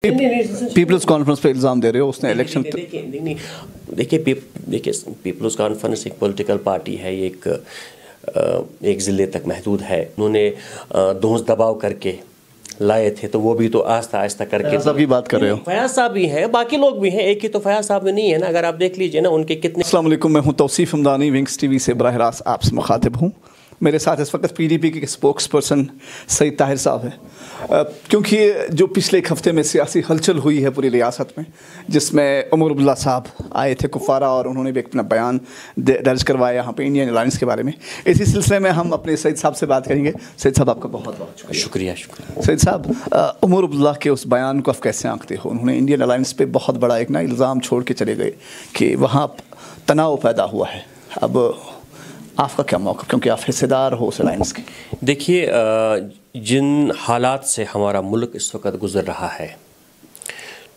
Peoples conference पे इल्ज़ाम दे रहे हो उसने इलेक्शन। देखिए पीपल्स कॉन्फ्रेंस एक पॉलिटिकल पार्टी है, एक ज़िले तक महदूद है। उन्होंने दोस्त दबाव करके लाए थे, तो वो भी तो आस्ता आस्ता करके फयाज साहब की बात कर रहे हो। फयाज साहब भी हैं, बाकी लोग भी हैं, एक ही तो फयाज साहब में नहीं है ना। अगर आप देख लीजिए ना उनके कितने। अस्सलाम वालेकुम, मैं हूं तौसीफ हमदानी, विंग्स टीवी से बराह रास्त आपसे मुखातिब हूं। मेरे साथ इस वक्त पीडीपी के स्पोक्स पर्सन सईद ताहिर साहब हैं। क्योंकि जो पिछले एक हफ़्ते में सियासी हलचल हुई है पूरी रियासत में, जिसमें उमर अब्दुल्ला साहब आए थे कुफारा और उन्होंने भी अपना बयान दर्ज करवाया यहाँ पे इंडियन अलायंस के बारे में। इसी सिलसिले में हम अपने सईद साहब से बात करेंगे। सईद साहब आपका बहुत बहुत शुक्रिया। सईद साहब, उमर अब्दुल्ला के उस बयान को आप कैसे आंकते हो? उन्होंने इंडियन अलायंस पे बहुत बड़ा एक ना इल्ज़ाम छोड़ के चले गए कि वहाँ तनाव पैदा हुआ है। अब आपका क्या मौक़िफ़, क्योंकि आप हिस्सेदार हो उस अलायंस के? देखिए, जिन हालात से हमारा मुल्क इस वक्त गुज़र रहा है,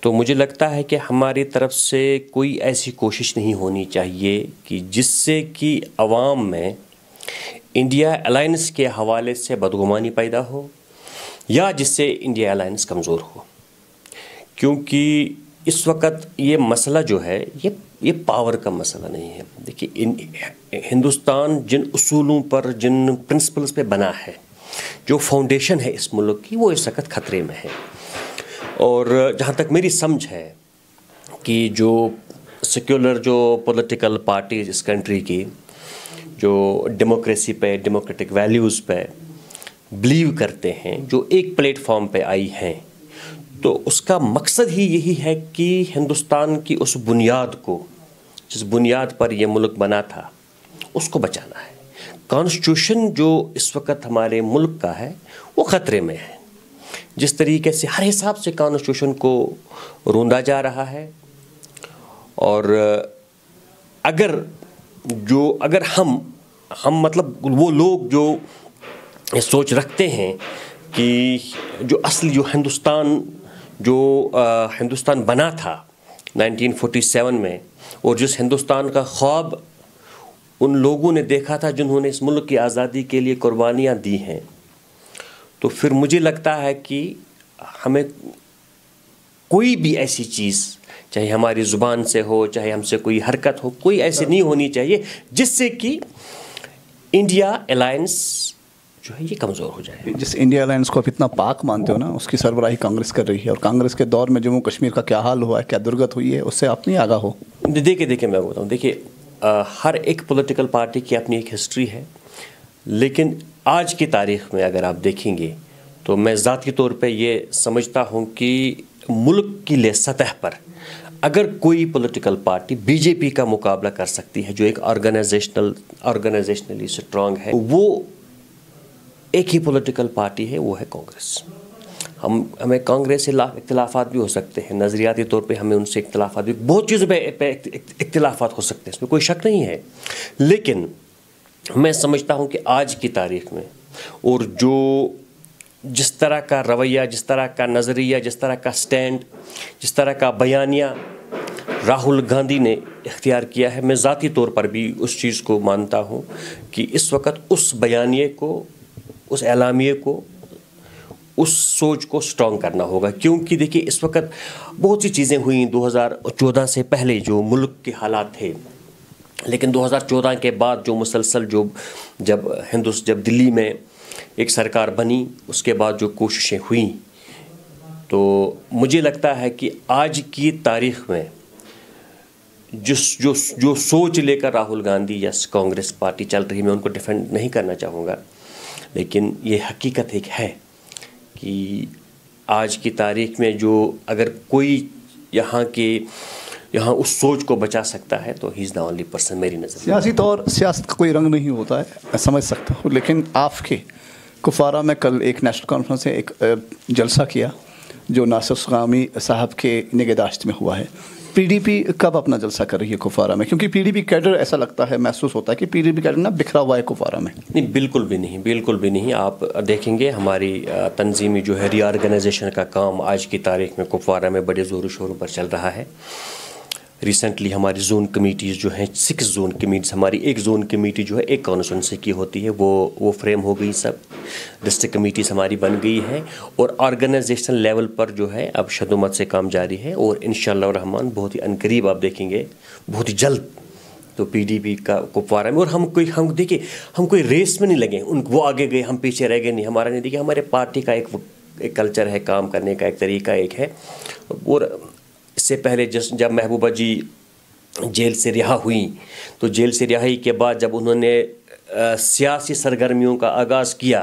तो मुझे लगता है कि हमारी तरफ से कोई ऐसी कोशिश नहीं होनी चाहिए कि जिससे कि अवाम में इंडिया अलायंस के हवाले से बदगुमानी पैदा हो या जिससे इंडिया अलायंस कमज़ोर हो। क्योंकि इस वक्त ये मसला जो है ये पावर का मसला नहीं है। देखिए, हिंदुस्तान जिन उसूलों पर, जिन प्रिंसिपल्स पे बना है, जो फाउंडेशन है इस मुल्क की, वो इस वक्त ख़तरे में है। और जहाँ तक मेरी समझ है कि जो सेक्युलर जो पॉलिटिकल पार्टीज इस कंट्री की जो डेमोक्रेसी पे, डेमोक्रेटिक वैल्यूज़ पे बिलीव करते हैं, जो एक प्लेटफॉर्म पे आई हैं, तो उसका मकसद ही यही है कि हिंदुस्तान की उस बुनियाद को, जिस बुनियाद पर यह मुल्क बना था, उसको बचाना है। कॉन्स्टिट्यूशन जो इस वक्त हमारे मुल्क का है वो ख़तरे में है। जिस तरीके से हर हिसाब से कॉन्स्टिट्यूशन को रूंधा जा रहा है, और अगर हम मतलब वो लोग जो सोच रखते हैं कि जो असली जो हिंदुस्तान बना था 1947 में, और जिस हिंदुस्तान का ख्वाब उन लोगों ने देखा था जिन्होंने इस मुल्क की आज़ादी के लिए कुर्बानियाँ दी हैं, तो फिर मुझे लगता है कि हमें कोई भी ऐसी चीज़, चाहे हमारी ज़ुबान से हो, चाहे हमसे कोई हरकत हो, कोई ऐसी नहीं होनी चाहिए जिससे कि इंडिया अलायंस जो है ये कमज़ोर हो जाए। जिस इंडिया अलायंस को आप इतना पाक मानते हो ना, उसकी सरबराही कांग्रेस कर रही है, और कांग्रेस के दौर में जम्मू कश्मीर का क्या हाल हुआ है, क्या दुर्गत हुई है, उससे आप नहीं आगाह हो? देखिए मैं बताऊँ, देखिए हर एक पॉलिटिकल पार्टी की अपनी एक हिस्ट्री है, लेकिन आज की तारीख़ में अगर आप देखेंगे तो मैं ज़ाती तौर पे ये समझता हूँ कि मुल्क की सतह पर अगर कोई पॉलिटिकल पार्टी बीजेपी का मुकाबला कर सकती है, जो एक ऑर्गेनाइजेशनली स्ट्रॉन्ग है, वो एक ही पॉलिटिकल पार्टी है, वो है कांग्रेस। हमें कांग्रेस से इख्तिलाफात भी हो सकते हैं, नज़रियाती तौर पे हमें उनसे इख्तिलाफात भी, बहुत चीज़ों पे इख्तिलाफात हो सकते हैं, इसमें कोई शक नहीं है। लेकिन मैं समझता हूँ कि आज की तारीख़ में, और जिस तरह का रवैया, जिस तरह का नज़रिया, जिस तरह का स्टैंड, जिस तरह का बयानिया राहुल गांधी ने इख्तियार किया है, मैं ज़ाती तौर पर भी उस चीज़ को मानता हूँ कि इस वक्त उस बयानिए को, उस एलामिये को, उस सोच को स्ट्रॉन्ग करना होगा। क्योंकि देखिए इस वक्त बहुत सी चीज़ें हुई 2014 से पहले जो मुल्क के हालात थे, लेकिन 2014 के बाद जो मुसलसल जब दिल्ली में एक सरकार बनी, उसके बाद जो कोशिशें हुई, तो मुझे लगता है कि आज की तारीख़ में जो सोच लेकर राहुल गांधी या कांग्रेस पार्टी चल रही है, मैं उनको डिफेंड नहीं करना चाहूँगा, लेकिन ये हकीकत एक है कि आज की तारीख़ में जो अगर कोई यहाँ उस सोच को बचा सकता है तो he is the only person, मेरी नज़र। सियासत का कोई रंग नहीं होता है, मैं समझ सकता हूँ, लेकिन आपके कुफारा में कल एक नेशनल कॉन्फ्रेंस से एक जलसा किया जो नासिर सुगामी साहब के निगहदाश्त में हुआ है। पीडीपी कब अपना जलसा कर रही है कुफारा में? क्योंकि पीडीपी कैडर, ऐसा लगता है, महसूस होता है कि पीडीपी कैडर ना बिखरा हुआ है कुफारा में। नहीं, बिल्कुल भी नहीं, बिल्कुल भी नहीं। आप देखेंगे हमारी तंजीमी जो है रीऑर्गेनाइजेशन का काम आज की तारीख़ में कुफारा में बड़े ज़ोरों शोरों पर चल रहा है। रिसेंटली हमारी जोन कमेटीज़ जो हैं 6 जोन कमेटीज़, हमारी एक जोन कमेटी जो है एक कॉन्स्टिट्यूंसी की होती है, वो फ्रेम हो गई, सब डिस्ट्रिक्ट कमेटीज़ हमारी बन गई है और ऑर्गेनाइजेशन लेवल पर जो है अब शदुमत से काम जारी है और इंशाअल्लाह रहमान बहुत ही अनकरीब आप देखेंगे, बहुत ही जल्द तो पीडीपी का कुपवारा में। और हम कोई रेस में नहीं लगे, वो आगे गए हम पीछे रह गए, नहीं, हमारा नहीं। देखिए हमारे पार्टी का एक कल्चर है, काम करने का एक तरीका एक है। और इससे पहले जब महबूबा जी जेल से रिहा हुई तो जेल से रिहाई के बाद जब उन्होंने सियासी सरगर्मियों का आगाज़ किया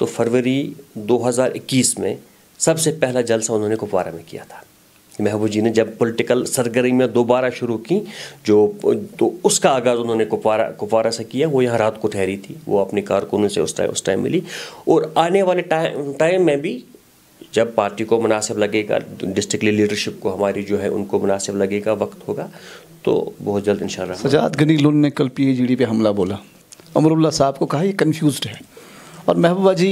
तो फरवरी 2021 में सबसे पहला जलसा उन्होंने कुपवारा में किया था। महबूबा जी ने जब पॉलिटिकल सरगर्मियाँ दोबारा शुरू की तो उसका आगाज़ उन्होंने कुपवारा से किया। वो यहाँ रात को ठहरी थी, वो अपनी कारकुनों से उस टाइम मिली। और आने वाले टाइम में भी जब पार्टी को मुनासिब लगेगा, डिस्ट्रिक्ट लीडरशिप को हमारी जो है उनको मुनासिब लगेगा, वक्त होगा तो बहुत जल्द इंशाल्लाह। सजाद गनी लुन ने कल पीएचडी पे हमला बोला, अमरुल्लाह साहब को कहा ये कन्फ्यूज्ड है, और महबूबा जी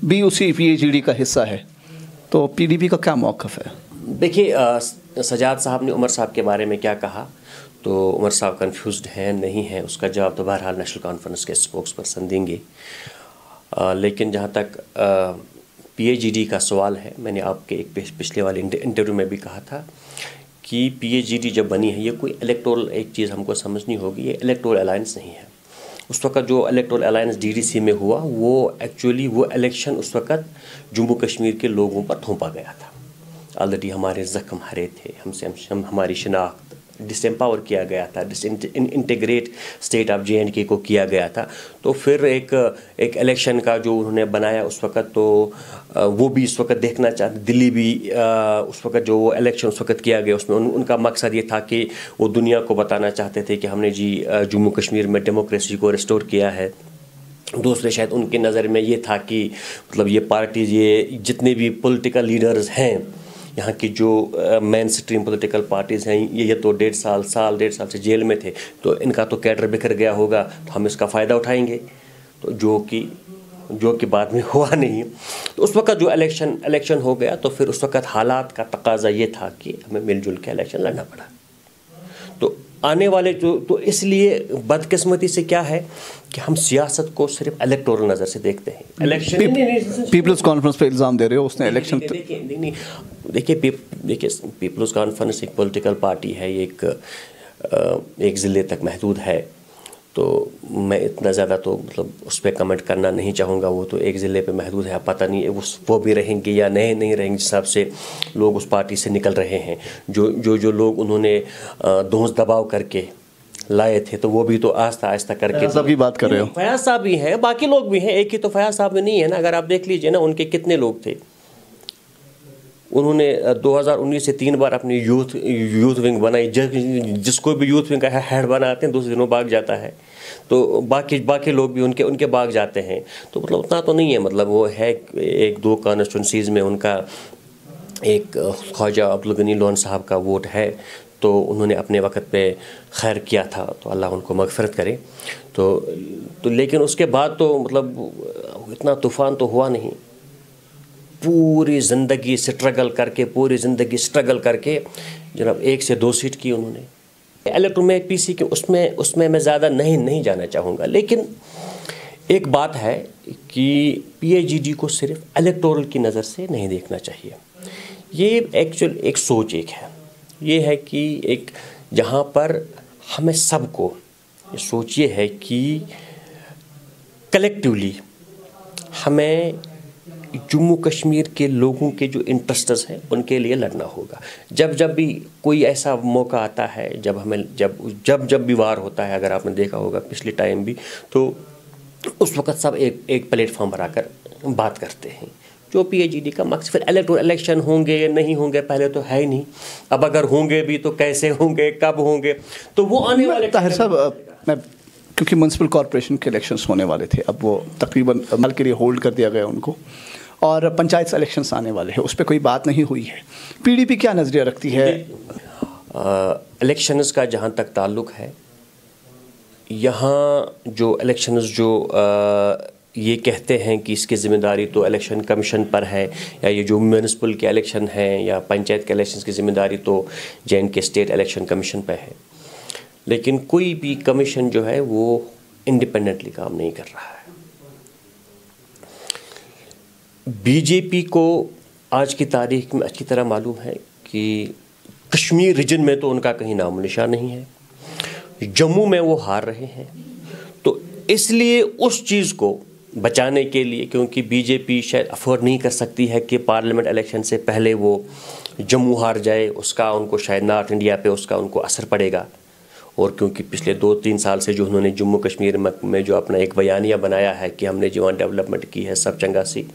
भी उसी पीएचडी का हिस्सा है, तो पीडीपी का क्या मौक़िफ़ है? देखिए सजाद साहब ने उमर साहब के बारे में क्या कहा, तो उमर साहब कन्फ्यूज्ड हैं नहीं हैं, उसका जवाब तो बहरहाल नेशनल कॉन्फ्रेंस के स्पोक्स पर्सन देंगे। लेकिन जहाँ तक पीएचडी का सवाल है, मैंने आपके एक पिछले वाले इंटरव्यू में भी कहा था कि पीएचडी जब बनी है, ये कोई इलेक्टोरल, एक चीज़ हमको समझनी होगी, ये इलेक्टोरल अलायंस नहीं है। उस वक़्त जो इलेक्टोरल अलायंस डीडीसी में हुआ वो एक्चुअली वो इलेक्शन उस वक़्त जम्मू कश्मीर के लोगों पर थोपा गया था। ऑलरेडी हमारे ज़ख्म हरे थे, हमारी शनाख्त डिसएम्पावर किया गया था, इंटीग्रेट स्टेट ऑफ JNK को किया गया था। तो फिर एक इलेक्शन का जो उन्होंने बनाया उस वक़्त, तो वो भी इस वक्त देखना चाहते, दिल्ली भी उस वक़्त जो वो इलेक्शन उस वक़्त किया गया उसमें उनका मकसद ये था कि वो दुनिया को बताना चाहते थे कि हमने जी जम्मू कश्मीर में डेमोक्रेसी को रिस्टोर किया है। दूसरे शायद उनकी नज़र में ये था कि मतलब ये पार्टीज़, ये जितने भी पॉलिटिकल लीडर्स हैं यहाँ की, जो मेन स्ट्रीम पॉलिटिकल पार्टीज़ हैं, ये तो डेढ़ साल से जेल में थे, तो इनका तो कैडर बिखर गया होगा, तो हम इसका फ़ायदा उठाएंगे, तो जो कि बाद में हुआ नहीं। तो उस वक़्त जो इलेक्शन हो गया, तो फिर उस वक़्त हालात का तकाजा ये था कि हमें मिलजुल के इलेक्शन लड़ना पड़ा। तो आने वाले तो इसलिए बदकिस्मती से क्या है कि हम सियासत को सिर्फ इलेक्टोरल नज़र से देखते हैं। इलेक्शन पीपल्स कॉन्फ्रेंस पे इल्ज़ाम दे रहे हो, उसने इलेक्शन देखिए पीपल्स कॉन्फ्रेंस एक पॉलिटिकल पार्टी है, एक ज़िले तक महदूद है, तो मैं इतना ज़्यादा तो मतलब उस पर कमेंट करना नहीं चाहूँगा। वो तो एक ज़िले पे महदूद है, पता नहीं वो भी रहेंगे या नहीं रहेंगे, जिस हिसाब से लोग उस पार्टी से निकल रहे हैं। जो लोग उन्होंने दोष दबाव करके लाए थे, तो वो भी तो आहिस्ता करके सब की बात कर रहे हो। फयाज साहब भी हैं, बाकी लोग भी हैं, एक ही तो फयाज साहब में नहीं है ना। अगर आप देख लीजिए ना, उनके कितने लोग थे। उन्होंने 2019 से 3 बार अपनी यूथ विंग बनाई, जिसको भी यूथ विंग का हेड बनाते हैं दूसरे दिनों भाग जाता है, तो बाकी लोग भी उनके भाग जाते हैं। तो मतलब उतना तो नहीं है, मतलब वो है 1-2 कॉन्स्टिट्यूंसीज़ में उनका एक ख्वाजा अब्दुल गनी लोन साहब का वोट है, तो उन्होंने अपने वक़्त पे खैर किया था, तो अल्लाह उनको मग़फ़िरत करे। तो लेकिन उसके बाद तो मतलब इतना तूफ़ान तो हुआ नहीं। पूरी ज़िंदगी स्ट्रगल करके जनाब 1 से 2 सीट की उन्होंने। इलेक्ट्रो में PC के उसमें मैं ज़्यादा नहीं जाना चाहूँगा, लेकिन एक बात है कि PAGD को सिर्फ इलेक्टोरल की नज़र से नहीं देखना चाहिए। ये एक्चुअल एक सोच है, ये है कि एक जहाँ पर हमें सबको ये सोच ये है कि कलेक्टिवली हमें जम्मू कश्मीर के लोगों के जो इंटरेस्ट्स हैं उनके लिए लड़ना होगा। जब भी कोई ऐसा मौका आता है, जब भी वार होता है, अगर आपने देखा होगा पिछले टाइम भी, तो उस वक़्त सब एक प्लेटफॉर्म पर आकर बात करते हैं। जो PAGD का मकसद, फिर इलेक्शन होंगे या नहीं होंगे पहले तो है ही नहीं, अब अगर होंगे भी तो कैसे होंगे, कब होंगे, तो वो आने वाले। ताहिर साहब, मैं क्योंकि म्यूनसिपल कॉरपोरेशन के इलेक्शंस होने वाले थे, अब वो तकरीबन अमल के लिए होल्ड कर दिया गया उनको, और पंचायत इलेक्शंस आने वाले हैं, उस पर कोई बात नहीं हुई है। PDP क्या नज़रिया रखती है? इलेक्शंस का जहाँ तक ताल्लुक़ है, यहाँ जो इलेक्शंस जो ये कहते हैं कि इसकी ज़िम्मेदारी तो इलेक्शन कमीशन पर है, या ये जो म्यूनिसिपल के इलेक्शन हैं या पंचायत के इलेक्शन की ज़िम्मेदारी तो J&K स्टेट इलेक्शन कमीशन पर है, लेकिन कोई भी कमीशन जो है वो इंडिपेंडेंटली काम नहीं कर रहा है। बीजेपी को आज की तारीख में अच्छी तरह मालूम है कि कश्मीर रीजन में तो उनका कहीं नामो निशान नहीं है, जम्मू में वो हार रहे हैं, तो इसलिए उस चीज़ को बचाने के लिए, क्योंकि बीजेपी शायद अफोर्ड नहीं कर सकती है कि पार्लियामेंट इलेक्शन से पहले वो जम्मू हार जाए, उसका उनको शायद नॉर्थ इंडिया पे उसका उनको असर पड़ेगा। और क्योंकि पिछले 2-3 साल से जो उन्होंने जम्मू कश्मीर में जो अपना एक बयानिया बनाया है कि हमने जो डेवलपमेंट की है सब चंगा सी,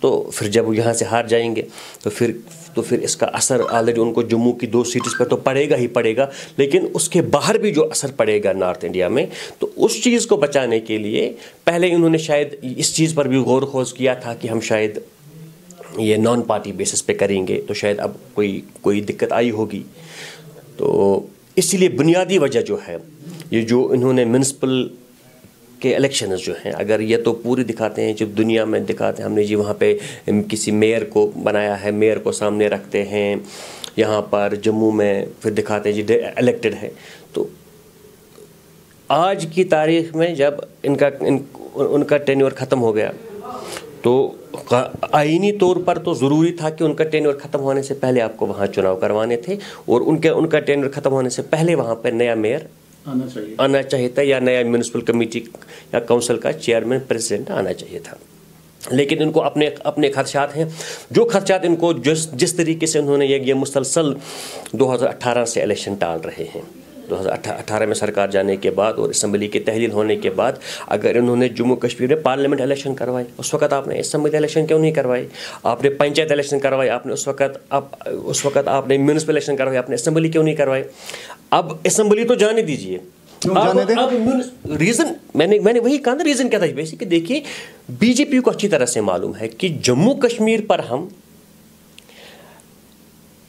तो फिर जब वो यहाँ से हार जाएंगे तो फिर इसका असर ऑलरेडी उनको जम्मू की 2 सीट्स पर तो पड़ेगा ही पड़ेगा, लेकिन उसके बाहर भी जो असर पड़ेगा नॉर्थ इंडिया में, तो उस चीज़ को बचाने के लिए पहले इन्होंने शायद इस चीज़ पर भी गौर खोज किया था कि हम शायद ये नॉन पार्टी बेसिस पे करेंगे, तो शायद अब कोई दिक्कत आई होगी। तो इसलिए बुनियादी वजह जो है, ये जो इन्होंने म्यूनिसिपल के इलेक्शंस जो हैं, अगर ये तो पूरी दिखाते हैं, जब दुनिया में दिखाते हैं, हमने जी वहाँ पे किसी मेयर को बनाया है, मेयर को सामने रखते हैं, यहाँ पर जम्मू में फिर दिखाते हैं जी इलेक्टेड है। तो आज की तारीख में जब उनका टेन्योर ख़त्म हो गया, तो आईनी तौर पर तो ज़रूरी था कि उनका टेन्योर ख़त्म होने से पहले आपको वहाँ चुनाव करवाने थे, और उनका टेन्योर ख़त्म होने से पहले वहाँ पर नया मेयर आना चाहिए था, या नया म्यूनिसिपल कमेटी या काउंसिल का चेयरमैन प्रेसिडेंट आना चाहिए था। लेकिन इनको अपने खदशात हैं, जो खदशात इनको जिस तरीके से उन्होंने ये मुसलसल 2018 से इलेक्शन टाल रहे हैं, 2018 में सरकार जाने के बाद और असम्बली के तहलील होने के बाद, अगर इन्होंने जम्मू कश्मीर में पार्लियामेंट इलेक्शन करवाए, उस वक्त आपने असम्बली इलेक्शन क्यों नहीं करवाए? आपने पंचायत इलेक्शन करवाए, आपने उस वक्त आपने म्यूनिसिपल इलेक्शन करवाए, आपने असम्बली क्यों नहीं करवाए? अब असम्बली तो जाने दीजिए, अब रीज़न मैंने वही कहा ना, रीज़न क्या था बेसिकली। देखिए, बीजेपी को अच्छी तरह से मालूम है कि जम्मू कश्मीर पर हम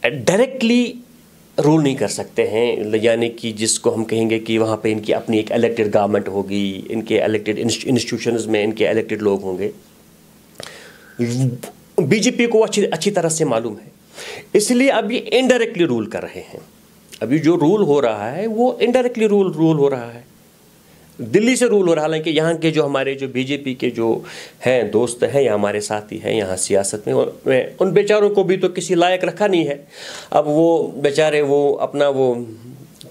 डायरेक्टली रूल नहीं कर सकते हैं, यानी कि जिसको हम कहेंगे कि वहाँ पे इनकी अपनी एक इलेक्टेड गवर्नमेंट होगी, इनके इलेक्टेड इंस्टीट्यूशंस में इनके इलेक्टेड लोग होंगे। बीजेपी को अच्छी तरह से मालूम है, इसलिए अब ये इनडायरेक्टली रूल कर रहे हैं। अभी जो रूल हो रहा है वो इनडायरेक्टली रूल हो रहा है, दिल्ली से रूल हो रहा है। हालांकि यहाँ के जो हमारे जो बीजेपी के जो हैं दोस्त हैं या हमारे साथी हैं यहाँ सियासत में, उन बेचारों को भी तो किसी लायक रखा नहीं है। अब वो बेचारे वो अपना वो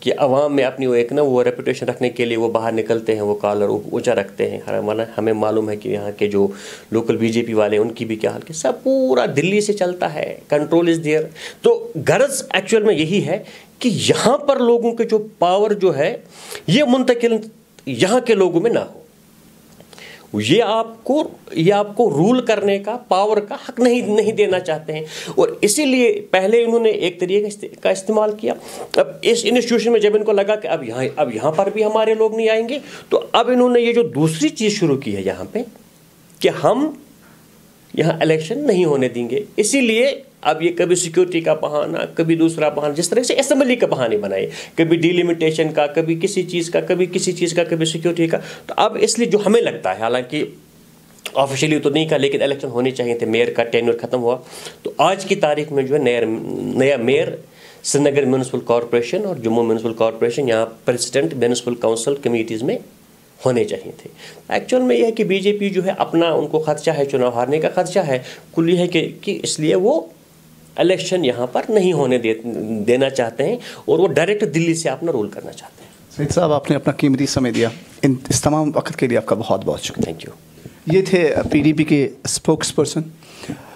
कि अवाम में अपनी वो रेपुटेशन रखने के लिए वो बाहर निकलते हैं, वो कॉलर ऊंचा रखते हैं। हमें मालूम है कि यहाँ के जो लोकल बीजेपी वाले उनकी भी क्या हाल, कि सब पूरा दिल्ली से चलता है, कंट्रोल इज़ देयर। तो गर्ज एक्चुअल में यही है कि यहाँ पर लोगों के जो पावर जो है ये मुंतकिल यहाँ के लोगों में ना हो। ये आपको रूल करने का, पावर का हक नहीं देना चाहते हैं, और इसीलिए पहले इन्होंने एक तरीके का इस्तेमाल किया। अब इस इंस्टीट्यूशन में जब इनको लगा कि अब यहाँ पर भी हमारे लोग नहीं आएंगे, तो अब इन्होंने ये जो दूसरी चीज़ शुरू की है यहाँ पे कि हम यहाँ इलेक्शन नहीं होने देंगे। इसीलिए अब ये कभी सिक्योरिटी का बहाना, कभी दूसरा बहाना, जिस तरह से असेंबली का बहाने बनाए, कभी डिलिमिटेशन का, कभी किसी चीज़ का, कभी किसी चीज़ का, कभी सिक्योरिटी का। तो अब इसलिए जो हमें लगता है, हालांकि ऑफिशियली तो नहीं कहा, लेकिन इलेक्शन होने चाहिए थे, मेयर का टेन्योर ख़त्म हुआ, तो आज की तारीख में जो है नया मेयर श्रीनगर म्यूनिसिपल कॉरपोरेशन और जम्मू म्यूनिसिपल कॉरपोरेशन, यहाँ प्रेसिडेंट म्यूनिसिपल काउंसिल कमेटीज़ में होने चाहिए थे। एक्चुअल में यह है कि बीजेपी जो है अपना, उनको खदशा है, चुनाव हारने का खदशा है, कुल ये है कि इसलिए वो इलेक्शन यहाँ पर नहीं होने देना चाहते हैं, और वो डायरेक्ट दिल्ली से अपना रूल करना चाहते हैं। सईद साहब, आपने अपना कीमती समय दिया, इस तमाम वक्त के लिए आपका बहुत बहुत शुक्रिया। Thank you. ये थे पीडीपी के स्पोक्स पर्सन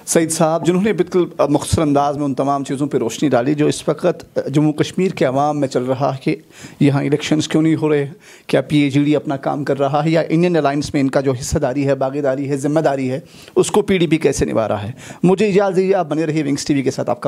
सईद साहब, जिन्होंने बिल्कुल मुख्तसर अंदाज में उन तमाम चीज़ों पर रोशनी डाली जो इस वक्त जम्मू कश्मीर के अवाम में चल रहा है कि यहाँ इलेक्शंस क्यों नहीं हो रहे, क्या PAGD अपना काम कर रहा है, या इंडियन अलायंस में इनका जो हिस्सेदारी है, भागीदारी है, जिम्मेदारी है, उसको PDP कैसे निभा रहा है। मुझे इजाज़त दीजिए, आप बने रहिए विंग्स TV के साथ। आपका